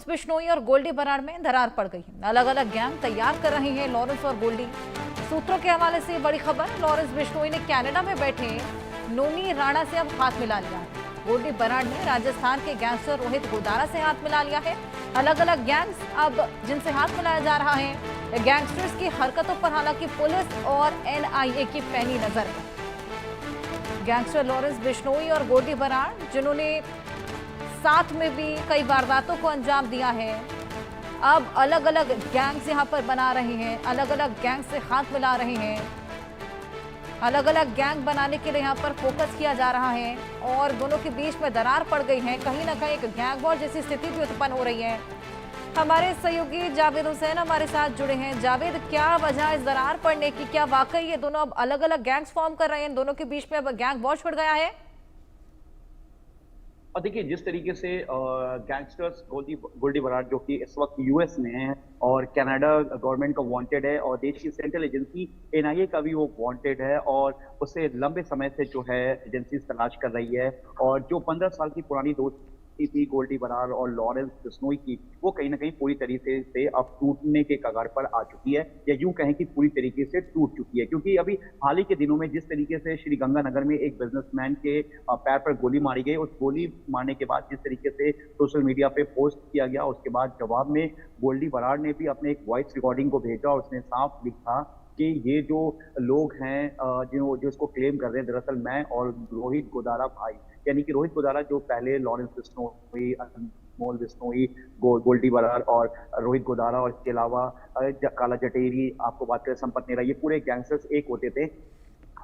बिश्नोई और गोल्डी बराड़ में दरार पड़ गई है। अलग अलग गैंग तैयार कर रहे हैं लॉरेंस और गोल्डी। सूत्रों के हवाले से बड़ी खबर, लॉरेंस बिश्नोई ने कनाडा में बैठे नोनी राणा से अब हाथ मिला लिया है। गोल्डी बराड़ ने राजस्थान के गैंगस्टर रोहित गोदारा से हाथ मिला लिया है। अलग अलग गैंग्स अब जिनसे हाथ मिलाया जा रहा है, गैंगस्टर्स की हरकतों पर हालांकि पुलिस और एनआईए की पैनी नजर है। गैंगस्टर लॉरेंस बिश्नोई और गोल्डी बराड़, जिन्होंने साथ में भी कई वारदातों को अंजाम दिया है, अब अलग अलग गैंग्स यहां पर बना रहे हैं, अलग अलग गैंग से हाथ मिला रहे हैं। अलग अलग गैंग बनाने के लिए यहां पर फोकस किया जा रहा है और दोनों के बीच में दरार पड़ गई है। कहीं ना कहीं एक गैंग वॉर जैसी स्थिति भी उत्पन्न हो रही है। हमारे सहयोगी जावेद हुसैन हमारे साथ जुड़े हैं। जावेद, क्या वजह इस दरार पड़ने की? क्या वाकई ये दोनों अब अलग अलग गैंग्स फॉर्म कर रहे हैं? दोनों के बीच में अब गैंग वॉर छिड़ गया है? और देखिए, जिस तरीके से गैंगस्टर्स गोल्डी बराड़ जो कि इस वक्त यूएस में है और कनाडा गवर्नमेंट का वांटेड है और देश की सेंट्रल एजेंसी एनआईए का भी वो वांटेड है और उसे लंबे समय से जो है एजेंसी तलाश कर रही है। और जो 15 साल की पुरानी दोस्ती थी गोल्डी बराड़ और लॉरेंस बिश्नोई की, वो कहीं ना कहीं पूरी तरीके से अब टूटने के कगार पर आ चुकी है, या यूं कहें कि पूरी तरीके से टूट चुकी है। क्योंकि अभी हाल ही के दिनों में जिस तरीके से श्री गंगानगर में एक बिजनेसमैन के पैर पर गोली मारी गई, उस गोली मारने के बाद जिस तरीके से सोशल मीडिया पे पोस्ट किया गया, उसके बाद जवाब में गोल्डी बराड़ ने भी अपने एक वॉइस रिकॉर्डिंग को भेजा और उसने साफ लिखा कि ये जो लोग हैं जो इसको क्लेम कर रहे हैं, दरअसल मैं और रोहित गोदारा भाई, यानी कि रोहित गोदारा जो पहले लॉरेंस बिश्नोई, अनमोल बिश्नोई, गोल्डी बराड़ और रोहित गोदारा और इसके अलावा काला जटेरी, आपको बात करें संपत नेहरा, ये पूरे गैंगस्टर्स एक होते थे।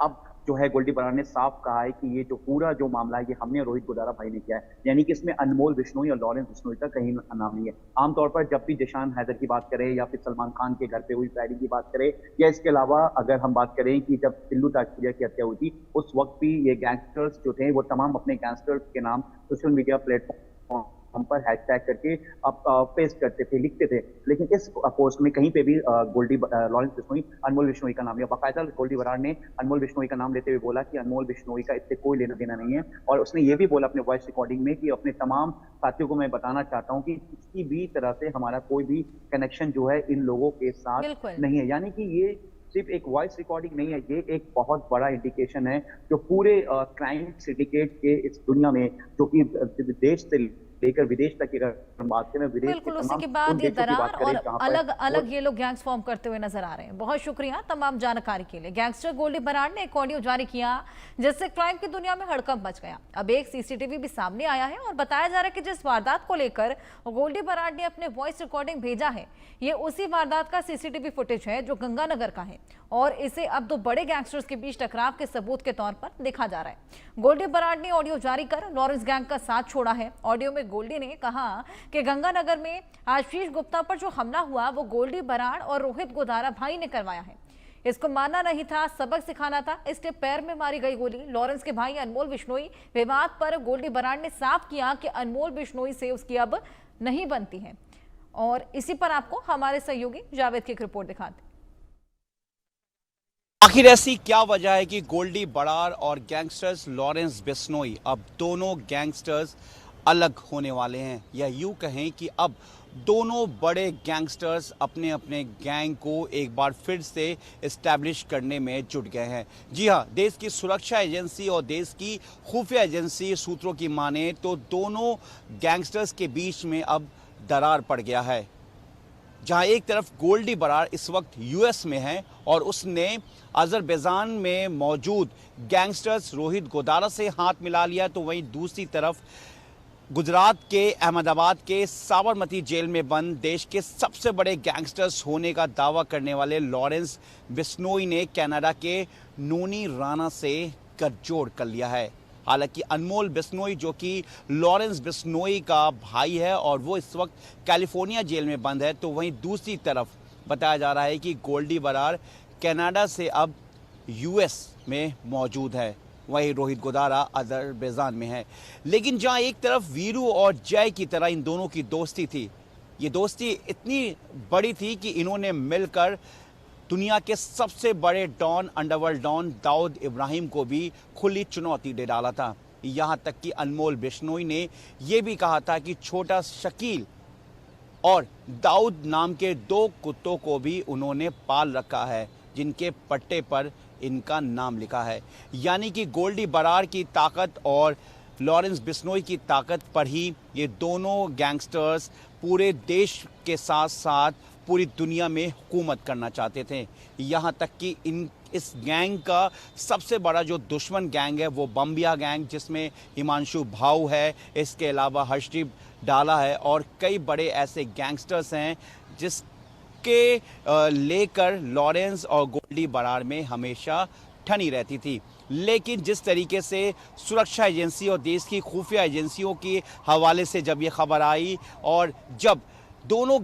अब जो है गोल्डी बराड़ ने साफ कहा है कि ये जो पूरा जो मामला है ये हमने रोहित गोदारा भाई ने किया है, यानी कि इसमें अनमोल बिश्नोई और लॉरेंस बिश्नोई का कहीं नाम नहीं है। आमतौर पर जब भी जिशान हैदर की बात करें या फिर सलमान खान के घर पे हुई फायरिंग की बात करें, या इसके अलावा अगर हम बात करें कि जब टिल्लू ताजपुरिया की हत्या हुई थी, उस वक्त भी ये गैंगस्टर्स जो थे वो तमाम अपने गैंगस्टर्स के नाम सोशल मीडिया प्लेटफॉर्म हम पर हैशटैग करके अब पेस्ट करते थे, लिखते थे। लेकिन इस पोस्ट में कहीं पे भी लॉरेंस बिश्नोई, अनमोल बिश्नोई का नाम लिया। बाकायदा गोल्डी बराड़ ने अनमोल बिश्नोई का नाम लेते हुए बोला कि अनमोल बिश्नोई का इससे कोई लेना देना नहीं है। और उसने ये भी बोला अपने वॉइस रिकॉर्डिंग में कि अपने तमाम साथियों को मैं बताना चाहता हूँ कि किसी भी तरह से हमारा कोई भी कनेक्शन जो है इन लोगों के साथ नहीं है। यानी कि ये सिर्फ एक वॉइस रिकॉर्डिंग नहीं है, ये एक बहुत बड़ा इंडिकेशन है जो पूरे क्राइम सिंडिकेट के इस दुनिया में, जो कि देश से लेकर विदेश तक की अगर बात करें, विदेश बिल्कुल उसी के बाद ये दरार और अलग अलग ये लोग गैंग्स फॉर्म करते हुए नजर आ रहे हैं। बहुत शुक्रिया तमाम जानकारी के लिए। गैंगस्टर गोल्डी बराड़ ने एक ऑडियो जारी किया जिससे क्राइम की दुनिया में हड़कंप मच गया। अब एक सीसीटीवी भी सामने आया है और बताया जा रहा है कि जिस वारदात को लेकर गोल्डी बराड़ ने अपने वॉइस रिकॉर्डिंग भेजा है, ये उसी वारदात का सीसीटीवी फुटेज है जो गंगानगर का है और इसे अब दो बड़े गैंगस्टर्स के बीच टकराव के सबूत के तौर पर देखा जा रहा है। गोल्डी बराड़ ने ऑडियो जारी कर लॉरेंस गैंग का साथ छोड़ा है। ऑडियो में गोल्डी ने कहा कि गंगानगर में आशीष गुप्ता पर जो हमला हुआ वो गोल्डी बराड़ और रोहित गोदारा भाई ने करवाया है। इसको मानना नहीं था, सबक सिखाना था, इसके पैर में मारी गई गोली। लॉरेंस के भाई अनमोल बिश्नोई, विवाद पर गोल्डी बराड़ ने साफ किया कि अनमोल बिश्नोई से उसकी अब नहीं बनती है। और इसी पर आपको हमारे सहयोगी जावेद की एक रिपोर्ट दिखाते। आखिर ऐसी क्या वजह है कि गोल्डी बराड़ और गैंगस्टर्स लॉरेंस बिश्नोई, अब दोनों गैंगस्टर्स अलग होने वाले हैं, या यूं कहें कि अब दोनों बड़े गैंगस्टर्स अपने अपने गैंग को एक बार फिर से इस्टेब्लिश करने में जुट गए हैं। जी हां, देश की सुरक्षा एजेंसी और देश की खुफिया एजेंसी सूत्रों की माने तो दोनों गैंगस्टर्स के बीच में अब दरार पड़ गया है। जहां एक तरफ गोल्डी बराड़ इस वक्त यूएस में है और उसने अजरबैजान में मौजूद गैंगस्टर्स रोहित गोदारा से हाथ मिला लिया, तो वहीं दूसरी तरफ गुजरात के अहमदाबाद के साबरमती जेल में बंद देश के सबसे बड़े गैंगस्टर्स होने का दावा करने वाले लॉरेंस बिश्नोई ने कनाडा के नोनी राणा से गठजोड़ कर लिया है। हालांकि अनमोल बिश्नोई, जो कि लॉरेंस बिश्नोई का भाई है और वो इस वक्त कैलिफोर्निया जेल में बंद है, तो वहीं दूसरी तरफ बताया जा रहा है कि गोल्डी बराड़ कनाडा से अब यूएस में मौजूद है, वहीं रोहित गोदारा अजरबैजान में है। लेकिन जहां एक तरफ वीरू और जय की तरह इन दोनों की दोस्ती थी, ये दोस्ती इतनी बड़ी थी कि इन्होंने मिलकर दुनिया के सबसे बड़े don, underworld don Dawood Ibrahim को भी खुली चुनौती दे डाला था। यहाँ तक कि अनमोल बिश्नोई ने यह भी कहा था कि छोटा शकील और दाऊद नाम के 2 कुत्तों को भी उन्होंने पाल रखा है, जिनके पट्टे पर इनका नाम लिखा है। यानी कि गोल्डी बरार की ताकत और लॉरेंस बिश्नोई की ताकत पर ही ये दोनों गैंगस्टर्स पूरे देश के साथ साथ पूरी दुनिया में हुकूमत करना चाहते थे। यहाँ तक कि इस गैंग का सबसे बड़ा जो दुश्मन गैंग है वो बम्बिया गैंग, जिसमें हिमांशु भाऊ है, इसके अलावा हर्षदीप डाला है और कई बड़े ऐसे गैंगस्टर्स हैं जिसके लेकर लॉरेंस और गोल्डी बरार में हमेशा ठनी रहती थी। लेकिन जिस तरीके से सुरक्षा एजेंसी और देश की खुफिया एजेंसियों के हवाले से जब ये खबर आई और जब दोनों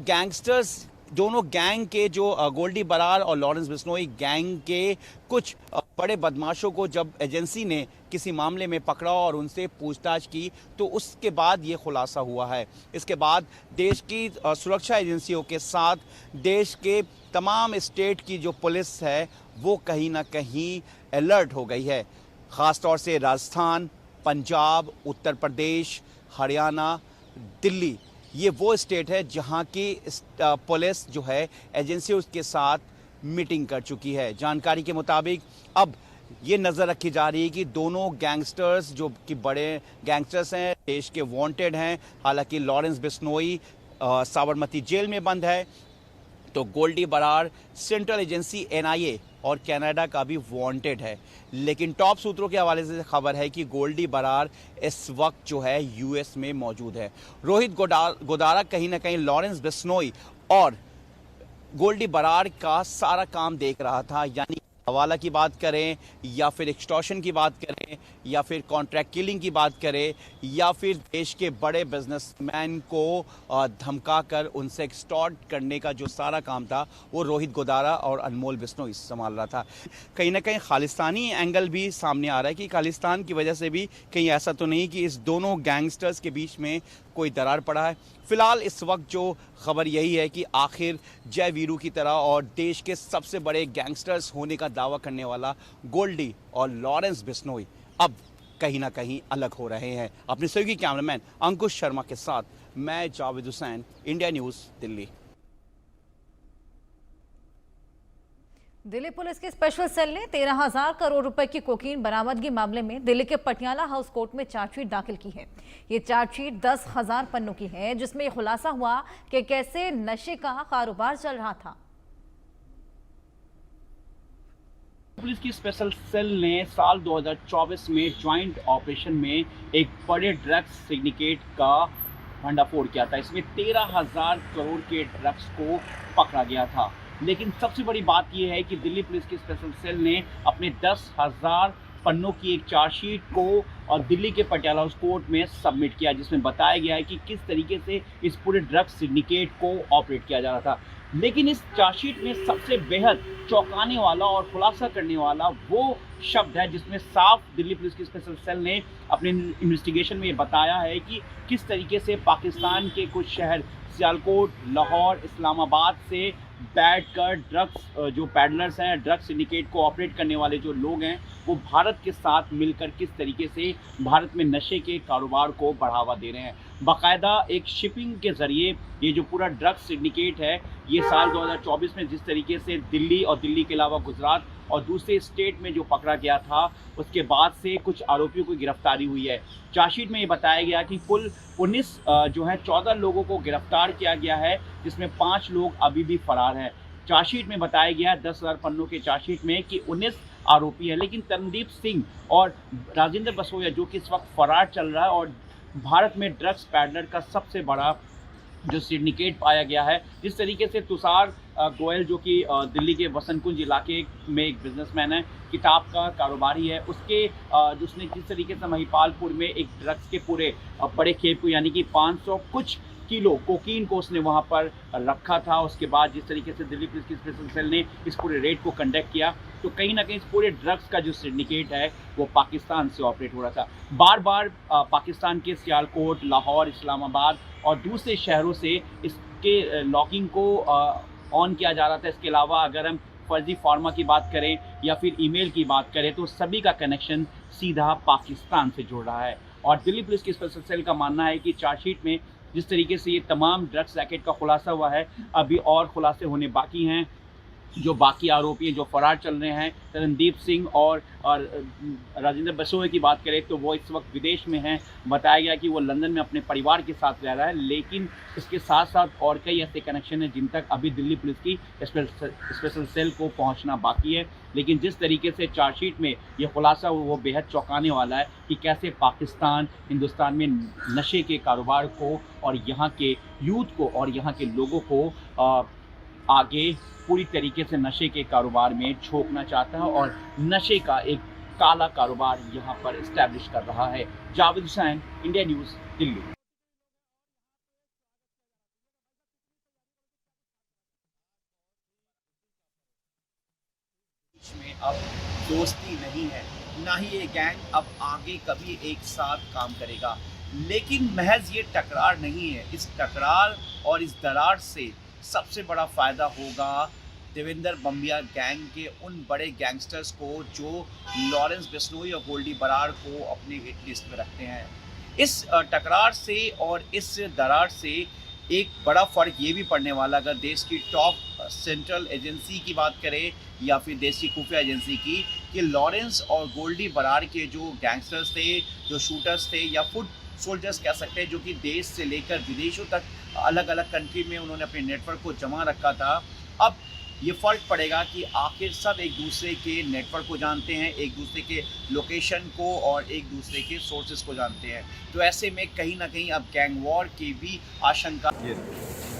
गैंग के जो गोल्डी बरार और लॉरेंस बिश्नोई गैंग के कुछ बड़े बदमाशों को जब एजेंसी ने किसी मामले में पकड़ा और उनसे पूछताछ की, तो उसके बाद ये खुलासा हुआ है। इसके बाद देश की सुरक्षा एजेंसियों के साथ देश के तमाम स्टेट की जो पुलिस है वो कहीं ना कहीं अलर्ट हो गई है। ख़ास तौर से राजस्थान, पंजाब, उत्तर प्रदेश, हरियाणा, दिल्ली, ये वो स्टेट है जहां की पुलिस जो है एजेंसी उसके साथ मीटिंग कर चुकी है। जानकारी के मुताबिक अब ये नज़र रखी जा रही है कि दोनों गैंगस्टर्स जो कि बड़े गैंगस्टर्स हैं, देश के वांटेड हैं। हालांकि लॉरेंस बिश्नोई साबरमती जेल में बंद है, तो Goldy Brar central agency NIA और कनाडा का भी वांटेड है। लेकिन टॉप सूत्रों के हवाले से खबर है कि गोल्डी बरार इस वक्त जो है US में मौजूद है। रोहित गोदारा कहीं ना कहीं लॉरेंस बिश्नोई और गोल्डी बरार का सारा काम देख रहा था। यानी हवाला की बात करें या फिर एक्सटॉर्शन की बात करें या फिर कॉन्ट्रैक्ट किलिंग की बात करें या फिर देश के बड़े बिजनेसमैन को धमकाकर उनसे एक्सटॉर्ट करने का जो सारा काम था वो रोहित गोदारा और अनमोल बिश्नोई संभाल रहा था। कहीं ना कहीं खालिस्तानी एंगल भी सामने आ रहा है कि खालिस्तान की वजह से भी कहीं ऐसा तो नहीं कि इस दोनों गैंगस्टर्स के बीच में कोई दरार पड़ा है। फिलहाल इस वक्त जो खबर यही है कि आखिर जय वीरू की तरह और देश के सबसे बड़े गैंगस्टर्स होने का दावा करने वाला गोल्डी और लॉरेंस बिश्नोई अब कहीं ना कहीं अलग हो रहे हैं। अपने सहयोगी कैमरामैन अंकुश शर्मा के साथ मैं Javed Hussain, India news, Delhi. Delhi police के स्पेशल सेल ने 13,000 करोड़ रुपए की कोकीन बरामदगी मामले में दिल्ली के पटियाला हाउस कोर्ट में चार्जशीट दाखिल की है। ये चार्जशीट 10,000 पन्नों की है, जिसमें खुलासा हुआ कि कैसे नशे का कारोबार चल रहा था। पुलिस की स्पेशल सेल ने साल 2024 में ज्वाइंट ऑपरेशन में एक बड़े ड्रग्स सिंडिकेट का भंडाफोड़ किया था। इसमें 13,000 करोड़ के ड्रग्स को पकड़ा गया था। लेकिन सबसे बड़ी बात यह है कि दिल्ली पुलिस की स्पेशल सेल ने अपने 10,000 पन्नों की एक चार्जशीट को और दिल्ली के पटियाला हाउस कोर्ट में सबमिट किया, जिसमें बताया गया है कि किस तरीके से इस पूरे ड्रग्स सिंडिकेट को ऑपरेट किया जा रहा था। लेकिन इस चार्जशीट में सबसे बेहद चौंकाने वाला और खुलासा करने वाला वो शब्द है जिसमें साफ दिल्ली पुलिस की स्पेशल सेल ने अपने इन्वेस्टिगेशन में ये बताया है कि किस तरीके से पाकिस्तान के कुछ शहर सियालकोट, लाहौर, इस्लामाबाद से बैठकर ड्रग्स जो पैडलर्स हैं, ड्रग्स सिंडिकेट को ऑपरेट करने वाले जो लोग हैं, वो भारत के साथ मिलकर किस तरीके से भारत में नशे के कारोबार को बढ़ावा दे रहे हैं। बाकायदा एक शिपिंग के ज़रिए ये जो पूरा ड्रग्स सिंडिकेट है, ये साल 2024 में जिस तरीके से दिल्ली और दिल्ली के अलावा गुजरात और दूसरे स्टेट में जो पकड़ा गया था, उसके बाद से कुछ आरोपियों की गिरफ्तारी हुई है। चार्जशीट में ये बताया गया कि कुल 19 जो है 14 लोगों को गिरफ्तार किया गया है, जिसमें 5 लोग अभी भी फरार हैं। चार्जशीट में बताया गया 10,000 पन्नों के चार्जशीट में कि 19 आरोपी है, लेकिन तरणदीप सिंह और राजेंद्र बसोया जो कि इस वक्त फरार चल रहा है और भारत में ड्रग्स पैडलर का सबसे बड़ा जो सिंडिकेट पाया गया है। जिस तरीके से तुषार गोयल जो कि दिल्ली के वसंत कुंज इलाके में एक बिजनेसमैन है, किताब का कारोबारी है, उसने जिस तरीके से महिपालपुर में एक ड्रग्स के पूरे बड़े खेप को यानी कि 500 कुछ किलो कोकीन को उसने वहां पर रखा था। उसके बाद जिस तरीके से दिल्ली पुलिस की स्पेशल सेल ने इस पूरे रेड को कंडक्ट किया, तो कहीं ना कहीं इस पूरे ड्रग्स का जो सिंडिकेट है वो पाकिस्तान से ऑपरेट हो रहा था। बार बार पाकिस्तान के सियालकोट, लाहौर, इस्लामाबाद और दूसरे शहरों से इसके लॉकिंग को ऑन किया जा रहा था। इसके अलावा अगर हम फर्जी फार्मा की बात करें या फिर ईमेल की बात करें, तो सभी का कनेक्शन सीधा पाकिस्तान से जुड़ रहा है। और दिल्ली पुलिस की स्पेशल सेल का मानना है कि चार्जशीट में जिस तरीके से ये तमाम ड्रग्स रैकेट का खुलासा हुआ है, अभी और खुलासे होने बाकी हैं। जो बाकी आरोपी हैं जो फरार चल रहे हैं, रणदीप सिंह और राजेंद्र बिश्नोई की बात करें तो वो इस वक्त विदेश में हैं। बताया गया कि वो लंदन में अपने परिवार के साथ रह रहा है, लेकिन इसके साथ साथ और कई ऐसे कनेक्शन हैं जिन तक अभी दिल्ली पुलिस की स्पेशल सेल को पहुंचना बाकी है। लेकिन जिस तरीके से चार्जशीट में ये खुलासा हुआ वो बेहद चौंकाने वाला है कि कैसे पाकिस्तान हिंदुस्तान में नशे के कारोबार को और यहाँ के यूथ को और यहाँ के लोगों को आगे पूरी तरीके से नशे के कारोबार में झोंकना चाहता है और नशे का एक काला कारोबार यहाँ पर इस्टेब्लिश कर रहा है। Javed Hussain, India news, Delhi. में अब दोस्ती नहीं है, ना ही ये गैंग अब आगे कभी एक साथ काम करेगा, लेकिन महज ये टकरार नहीं है। इस टकरार और इस दरार से सबसे बड़ा फ़ायदा होगा देवेंद्र बम्बिया गैंग के उन बड़े गैंगस्टर्स को जो लॉरेंस बिश्नोई और गोल्डी बरार को अपने हिट लिस्ट में रखते हैं। इस टकरार से और इस दरार से एक बड़ा फ़र्क ये भी पड़ने वाला, अगर देश की टॉप सेंट्रल एजेंसी की बात करें या फिर देश की खुफिया एजेंसी की, कि लॉरेंस और गोल्डी बरार के जो गैंगस्टर्स थे, जो शूटर्स थे या फुट सोल्जर्स कह सकते हैं, जो कि देश से लेकर विदेशों तक अलग अलग कंट्री में उन्होंने अपने नेटवर्क को जमा रखा था, अब ये फ़र्क पड़ेगा कि आखिर सब एक दूसरे के नेटवर्क को जानते हैं, एक दूसरे के लोकेशन को और एक दूसरे के सोर्सेज को जानते हैं। तो ऐसे में कहीं ना कहीं अब गैंग वॉर की भी आशंका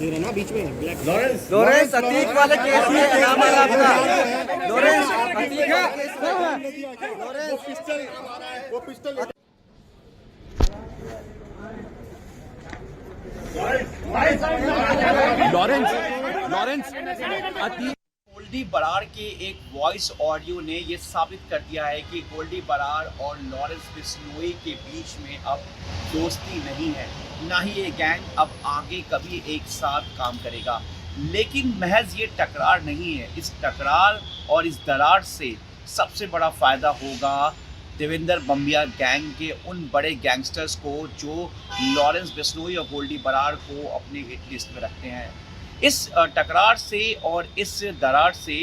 ये ना बीच में ब्लैक लॉरेंस अतीक वाले केस में नाम है आपका। लॉरेंस अतीक का केस में लॉरेंस वो पिस्टल लॉरेंस अतीक। गोल्डी बरार के एक वॉइस ऑडियो ने ये साबित कर दिया है कि गोल्डी बरार और लॉरेंस बिश्नोई के बीच में अब दोस्ती नहीं है, ना ही ये गैंग अब आगे कभी एक साथ काम करेगा, लेकिन महज ये टकरार नहीं है। इस टकरार और इस दरार से सबसे बड़ा फ़ायदा होगा देवेंद्र बम्बिया गैंग के उन बड़े गैंगस्टर्स को जो लॉरेंस बिश्नोई और गोल्डी बरार को अपने हिट लिस्ट में रखते हैं। इस टकरार से और इस दरार से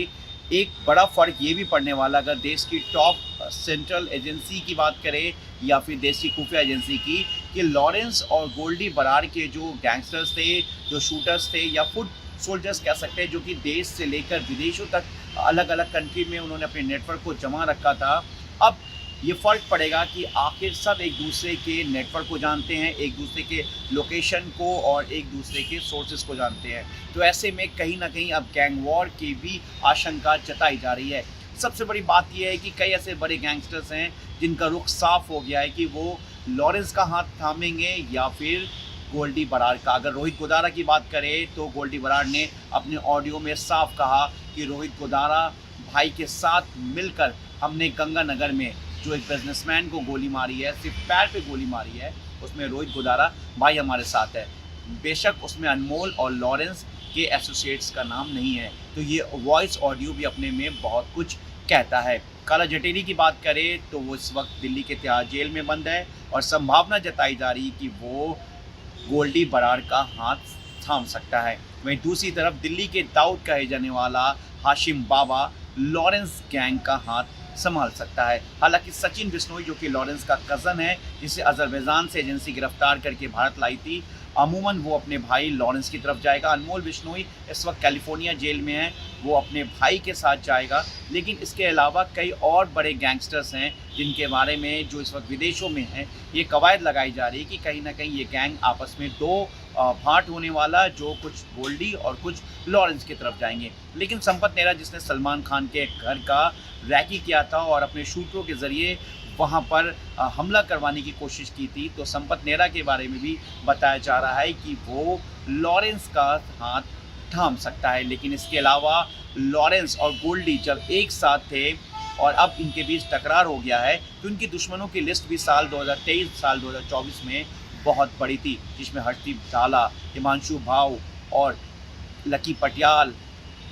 एक बड़ा फ़र्क ये भी पड़ने वाला, अगर देश की टॉप सेंट्रल एजेंसी की बात करें या फिर देश की खुफिया एजेंसी की, कि लॉरेंस और गोल्डी बरार के जो गैंगस्टर्स थे, जो शूटर्स थे या फुट सोल्जर्स कह सकते हैं, जो कि देश से लेकर विदेशों तक अलग अलग कंट्री में उन्होंने अपने नेटवर्क को जमा रखा था, अब ये फ़र्क पड़ेगा कि आखिर सब एक दूसरे के नेटवर्क को जानते हैं, एक दूसरे के लोकेशन को और एक दूसरे के सोर्सेज को जानते हैं। तो ऐसे में कहीं ना कहीं अब गैंग वॉर की भी आशंका जताई जा रही है। सबसे बड़ी बात यह है कि कई ऐसे बड़े गैंगस्टर्स हैं जिनका रुख साफ हो गया है कि वो लॉरेंस का हाथ थामेंगे या फिर गोल्डी बरार का। अगर रोहित गोदारा की बात करें तो गोल्डी बरार ने अपने ऑडियो में साफ कहा कि रोहित गोदारा भाई के साथ मिलकर हमने गंगानगर में जो एक बिजनेसमैन को गोली मारी है, सिर्फ पैर पे गोली मारी है, उसमें रोहित गोदारा भाई हमारे साथ है। बेशक उसमें अनमोल और लॉरेंस के एसोसिएट्स का नाम नहीं है। तो ये वॉइस ऑडियो भी अपने में बहुत कुछ कहता है। काला जटेरी की बात करें तो वो इस वक्त दिल्ली के तिहाड़ जेल में बंद है और संभावना जताई जा रही कि वो गोल्डी बरार का हाथ थाम सकता है। वहीं दूसरी तरफ दिल्ली के दाऊद कहे जाने वाला हाशिम बाबा लॉरेंस गैंग का हाथ संभाल सकता है। हालांकि सचिन बिश्नोई जो कि लॉरेंस का कज़न है, जिसे अजरबैजान से एजेंसी गिरफ्तार करके भारत लाई थी, अमूमन वो अपने भाई लॉरेंस की तरफ जाएगा। अनमोल बिश्नोई इस वक्त कैलिफोर्निया जेल में है, वो अपने भाई के साथ जाएगा। लेकिन इसके अलावा कई और बड़े गैंगस्टर्स हैं जिनके बारे में जो इस वक्त विदेशों में हैं, ये कवायद लगाई जा रही है कि कहीं ना कहीं ये गैंग आपस में दो भाट होने वाला, जो कुछ गोल्डी और कुछ लॉरेंस की तरफ जाएंगे। लेकिन संपत नेहरा जिसने सलमान खान के घर का रैकी किया था और अपने शूटरों के ज़रिए वहाँ पर हमला करवाने की कोशिश की थी, तो संपत नेहरा के बारे में भी बताया जा रहा है कि वो लॉरेंस का हाथ थाम सकता है। लेकिन इसके अलावा लॉरेंस और गोल्डी जब एक साथ थे और अब इनके बीच टकरार हो गया है, तो उनकी दुश्मनों की लिस्ट भी साल 2023 साल 2024 में बहुत बड़ी थी, जिसमें हर्षदीप झाला, हिमांशु भाव और लकी पटियाल,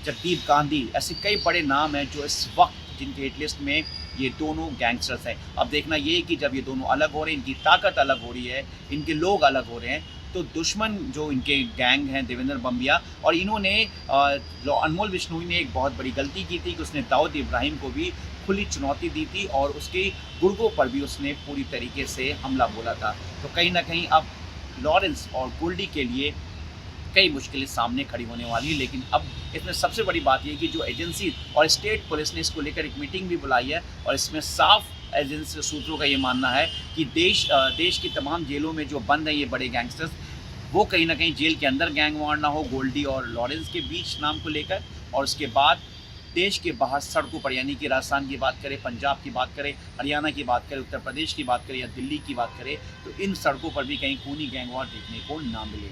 जगदीप गांधी, ऐसे कई बड़े नाम हैं जो इस वक्त जिनके हिट लिस्ट में ये दोनों गैंगस्टर्स हैं। अब देखना ये है कि जब ये दोनों अलग हो रहे हैं, इनकी ताकत अलग हो रही है, इनके लोग अलग हो रहे हैं, तो दुश्मन जो इनके गैंग हैं देवेंद्र बम्बिया, और इन्होंने अनमोल बिश्नोई ने एक बहुत बड़ी गलती की थी कि उसने दाऊद इब्राहिम को भी खुली चुनौती दी थी और उसके गुर्गों पर भी उसने पूरी तरीके से हमला बोला था। तो कहीं ना कहीं अब लॉरेंस और गोल्डी के लिए कई मुश्किलें सामने खड़ी होने वाली है। लेकिन अब इसमें सबसे बड़ी बात यह कि जो एजेंसी और स्टेट पुलिस ने इसको लेकर एक मीटिंग भी बुलाई है और इसमें साफ एजेंसी सूत्रों का ये मानना है कि देश की तमाम जेलों में जो बंद हैं ये बड़े गैंगस्टर्स, वो कहीं ना कहीं जेल के अंदर गैंग वार ना हो गोल्डी और लॉरेंस के बीच नाम को लेकर, और उसके बाद देश के बाहर सड़कों पर, यानी कि राजस्थान की बात करें, पंजाब की बात करें, हरियाणा की बात करें, उत्तर प्रदेश की बात करें या दिल्ली की बात करें, तो इन सड़कों पर भी कहीं खूनी गैंग वार देखने को ना मिले।